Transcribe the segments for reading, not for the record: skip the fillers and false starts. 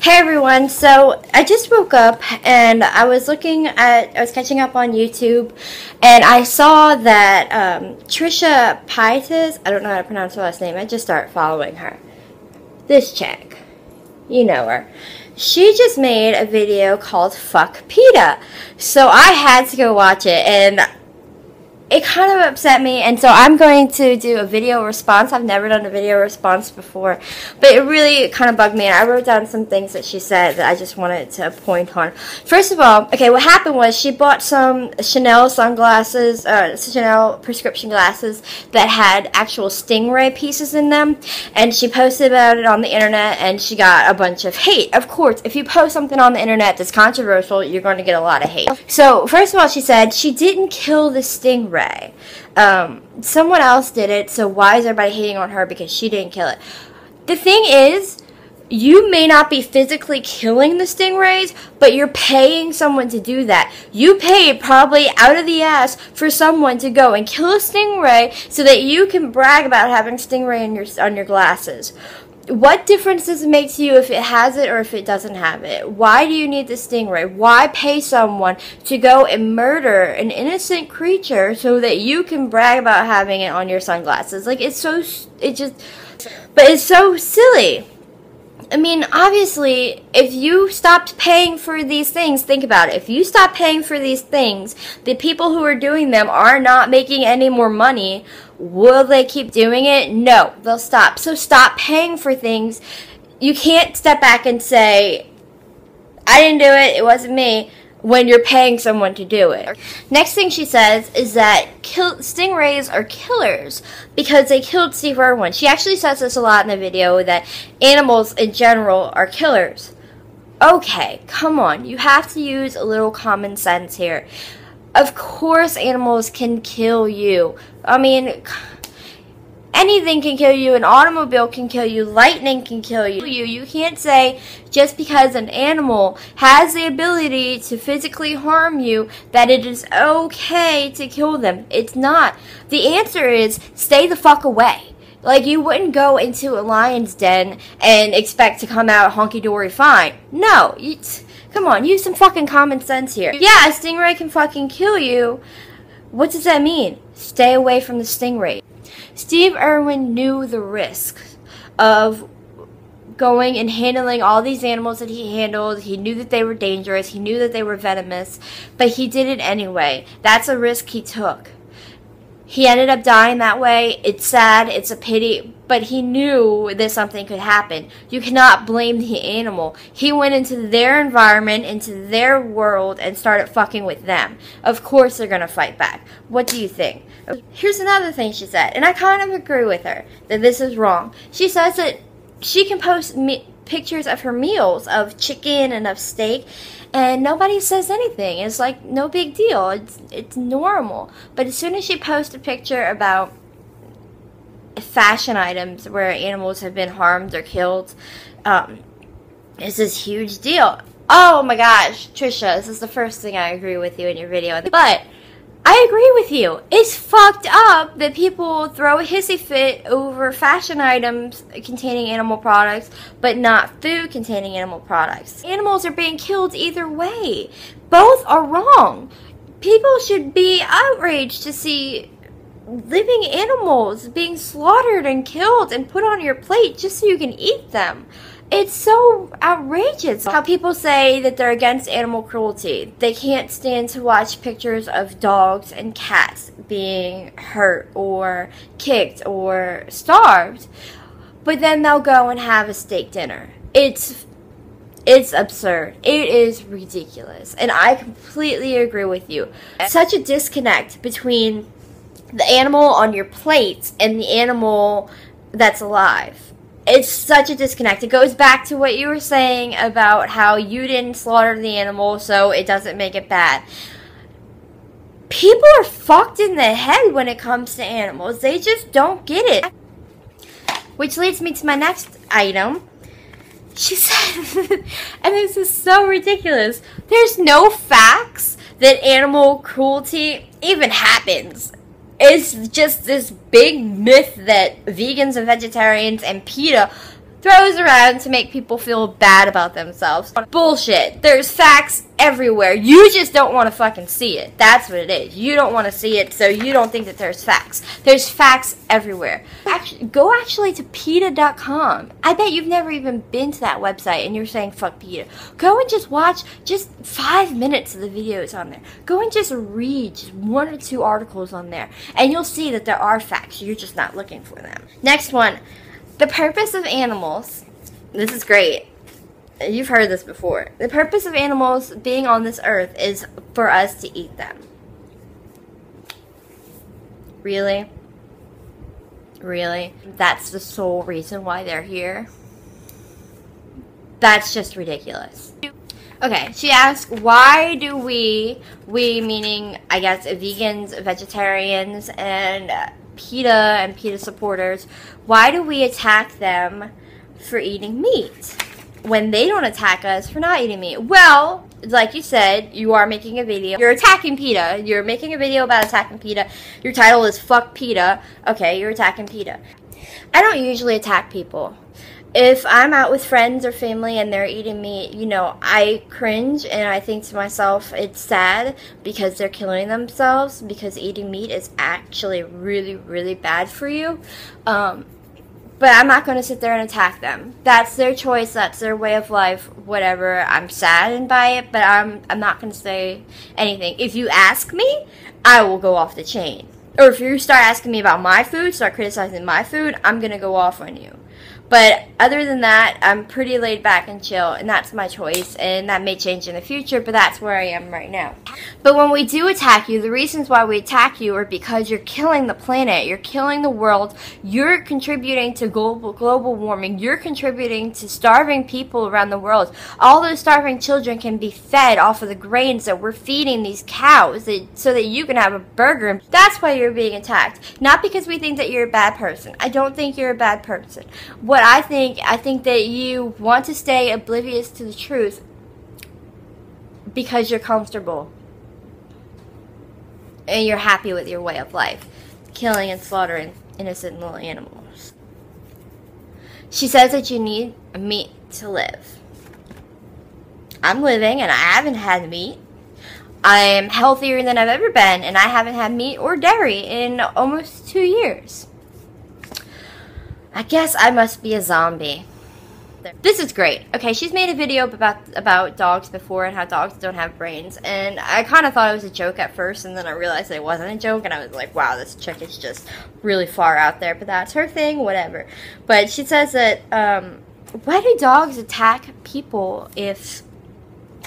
Hey everyone, so I just woke up and I was catching up on YouTube and I saw that Trisha Paytas, I don't know how to pronounce her last name, I just started following her. This chick, you know her. She just made a video called Fuck PETA, so I had to go watch it and it kind of upset me, and so I'm going to do a video response. I've never done a video response before, but it really kind of bugged me, and I wrote down some things that she said that I just wanted to point on. First of all, okay, what happened was she bought some Chanel sunglasses, Chanel prescription glasses that had actual Stingray pieces in them, and she posted about it on the internet, and she got a bunch of hate. Of course, if you post something on the internet that's controversial, you're going to get a lot of hate. So, first of all, she said she didn't kill the Stingray. Someone else did it, so why is everybody hating on her because she didn't kill it? The thing is, you may not be physically killing the stingrays, but you're paying someone to do that. You paid probably out of the ass for someone to go and kill a stingray so that you can brag about having stingray on your glasses. What difference does it make to you if it has it or if it doesn't have it? Why do you need the stingray? Why pay someone to go and murder an innocent creature so that you can brag about having it on your sunglasses? Like, it's so silly. I mean, obviously, if you stopped paying for these things, think about it. If you stop paying for these things, the people who are doing them are not making any more money. Will they keep doing it? No, they'll stop. So stop paying for things. You can't step back and say, I didn't do it, it wasn't me, when you're paying someone to do it. Next thing she says is that stingrays are killers because they killed Steve Irwin. She actually says this a lot in the video, that animals in general are killers. Okay, come on. You have to use a little common sense here. Of course animals can kill you. I mean, anything can kill you. An automobile can kill you. Lightning can kill you. You can't say just because an animal has the ability to physically harm you that it is okay to kill them. It's not. The answer is stay the fuck away. Like, you wouldn't go into a lion's den and expect to come out hunky-dory fine. No, come on, use some fucking common sense here. Yeah, a stingray can fucking kill you. What does that mean? Stay away from the stingray. Steve Irwin knew the risks of going and handling all these animals that he handled. He knew that they were dangerous. He knew that they were venomous. But he did it anyway. That's a risk he took. He ended up dying that way. It's sad. It's a pity. But he knew that something could happen. You cannot blame the animal. He went into their environment, into their world, and started fucking with them. Of course they're going to fight back. What do you think? Here's another thing she said, and I kind of agree with her, that this is wrong. She says that she can post pictures of her meals, of chicken and of steak, and nobody says anything. It's like no big deal. It's normal. But as soon as she posts a picture about fashion items where animals have been harmed or killed, it's this huge deal. Oh my gosh, Trisha, this is the first thing I agree with you in your video. But I agree with you. It's fucked up that people throw a hissy fit over fashion items containing animal products, but not food containing animal products. Animals are being killed either way. Both are wrong. People should be outraged to see living animals being slaughtered and killed and put on your plate just so you can eat them. It's so outrageous how people say that they're against animal cruelty. They can't stand to watch pictures of dogs and cats being hurt or kicked or starved, but then they'll go and have a steak dinner. It's absurd. It is ridiculous. And I completely agree with you. Such a disconnect between the animal on your plate and the animal that's alive. It's such a disconnect. It goes back to what you were saying about how you didn't slaughter the animal, so it doesn't make it bad. People are fucked in the head when it comes to animals. They just don't get it. Which leads me to my next item. She said, and this is so ridiculous, there's no facts that animal cruelty even happens. It's just this big myth that vegans and vegetarians and PETA throws around to make people feel bad about themselves. Bullshit. There's facts everywhere. You just don't want to fucking see it. That's what it is. You don't want to see it, so you don't think that there's facts. There's facts everywhere. Go actually to PETA.com. I bet you've never even been to that website and you're saying fuck PETA. Go and just watch just 5 minutes of the videos on there. Go and just read just 1 or 2 articles on there, and you'll see that there are facts. You're just not looking for them. Next one. The purpose of animals, this is great, you've heard this before. The purpose of animals being on this earth is for us to eat them. Really? Really? That's the sole reason why they're here? That's just ridiculous. Okay, she asked, why do we meaning, I guess, vegans, vegetarians, and PETA supporters, why do we attack them for eating meat when they don't attack us for not eating meat? Well, like you said, you are making a video. You're attacking PETA. You're making a video about attacking PETA. Your title is Fuck PETA. Okay, you're attacking PETA. I don't usually attack people. If I'm out with friends or family and they're eating meat, you know, I cringe and I think to myself, it's sad because they're killing themselves, because eating meat is actually really, really bad for you. But I'm not going to sit there and attack them. That's their choice. That's their way of life. Whatever. I'm saddened by it, but I'm not going to say anything. If you ask me, I will go off the chain. Or if you start asking me about my food, start criticizing my food, I'm going to go off on you. But other than that, I'm pretty laid back and chill, and that's my choice, and that may change in the future, but that's where I am right now. But when we do attack you, the reasons why we attack you are because you're killing the planet, you're killing the world, you're contributing to global warming, you're contributing to starving people around the world. All those starving children can be fed off of the grains that we're feeding these cows so that you can have a burger. That's why you're being attacked. Not because we think that you're a bad person. I don't think you're a bad person. What I think that you want to stay oblivious to the truth because you're comfortable and you're happy with your way of life, killing and slaughtering innocent little animals. She says that you need meat to live. I'm living and I haven't had meat. I am healthier than I've ever been, and I haven't had meat or dairy in almost 2 years. I guess I must be a zombie. This is great. Okay, she's made a video about dogs before and how dogs don't have brains. And I kind of thought it was a joke at first, and then I realized it wasn't a joke. And I was like, wow, this chick is just really far out there. But that's her thing, whatever. But she says that, why do dogs attack people if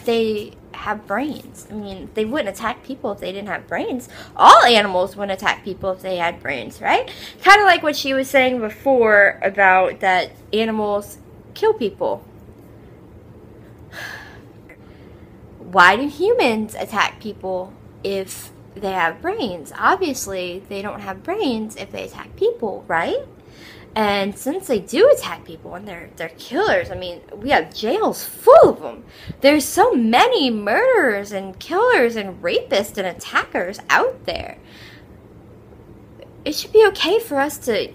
they have brains? I mean, they wouldn't attack people if they didn't have brains. All animals wouldn't attack people if they had brains, right? Kind of like what she was saying before about that animals kill people. Why do humans attack people if they have brains? Obviously, they don't have brains if they attack people, right? And since they do attack people and they're killers, I mean, we have jails full of them. There's so many murderers and killers and rapists and attackers out there. It should be okay for us to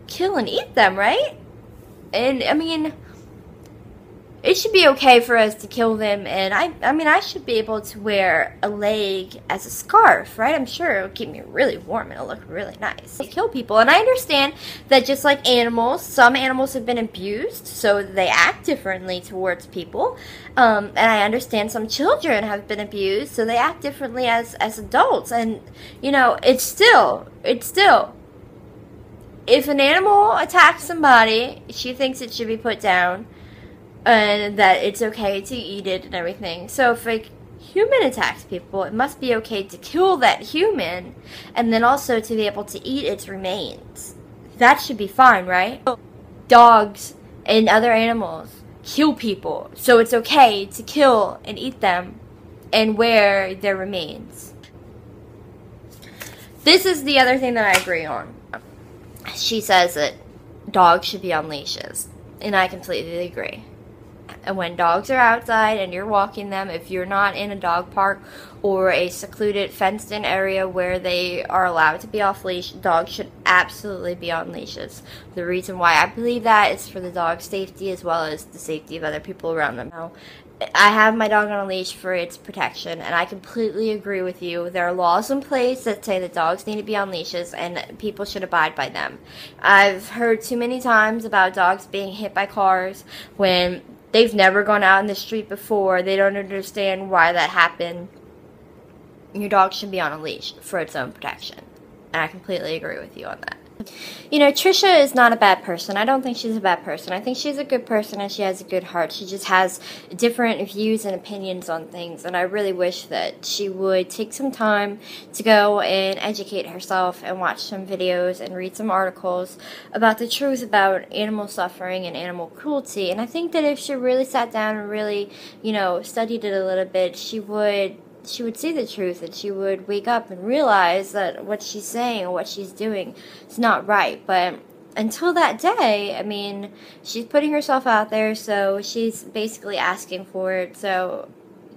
kill and eat them, right? And, I mean, it should be okay for us to kill them, and I mean, I should be able to wear a leg as a scarf, right? I'm sure it'll keep me really warm and it'll look really nice. They kill people, and I understand that just like animals, some animals have been abused, so they act differently towards people, and I understand some children have been abused, so they act differently as adults, and, you know, it's still, if an animal attacks somebody, she thinks it should be put down, and that it's okay to eat it and everything. So if a human attacks people, it must be okay to kill that human, and then also to be able to eat its remains. That should be fine, right? Dogs and other animals kill people, so it's okay to kill and eat them and wear their remains. This is the other thing that I agree on. She says that dogs should be on leashes, and I completely agree. And when dogs are outside and you're walking them, if you're not in a dog park or a secluded fenced-in area where they are allowed to be off leash, dogs should absolutely be on leashes. The reason why I believe that is for the dog's safety as well as the safety of other people around them. Now, I have my dog on a leash for its protection, and I completely agree with you. There are laws in place that say that dogs need to be on leashes, and people should abide by them. I've heard too many times about dogs being hit by cars when they've never gone out in the street before. They don't understand why that happened. Your dog should be on a leash for its own protection, and I completely agree with you on that. You know, Trisha is not a bad person. I don't think she's a bad person. I think she's a good person and she has a good heart. She just has different views and opinions on things, and I really wish that she would take some time to go and educate herself and watch some videos and read some articles about the truth about animal suffering and animal cruelty. And I think that if she really sat down and really, you know, studied it a little bit, she would see the truth, and she would wake up and realize that what she's saying and what she's doing is not right. But until that day, I mean, she's putting herself out there, so she's basically asking for it, so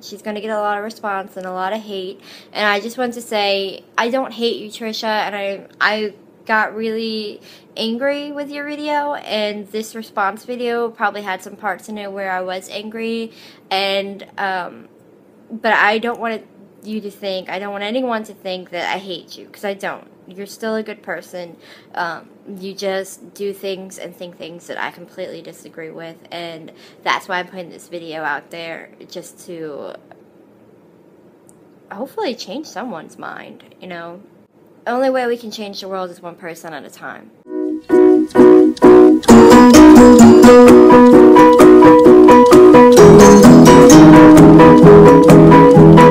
she's going to get a lot of response and a lot of hate. And I just want to say, I don't hate you, Trisha, and I got really angry with your video, and this response video probably had some parts in it where I was angry, and but I don't want you to think, I don't want anyone to think that I hate you, because I don't. You're still a good person. You just do things and think things that I completely disagree with, and that's why I'm putting this video out there, just to hopefully change someone's mind, you know. The only way we can change the world is one person at a time.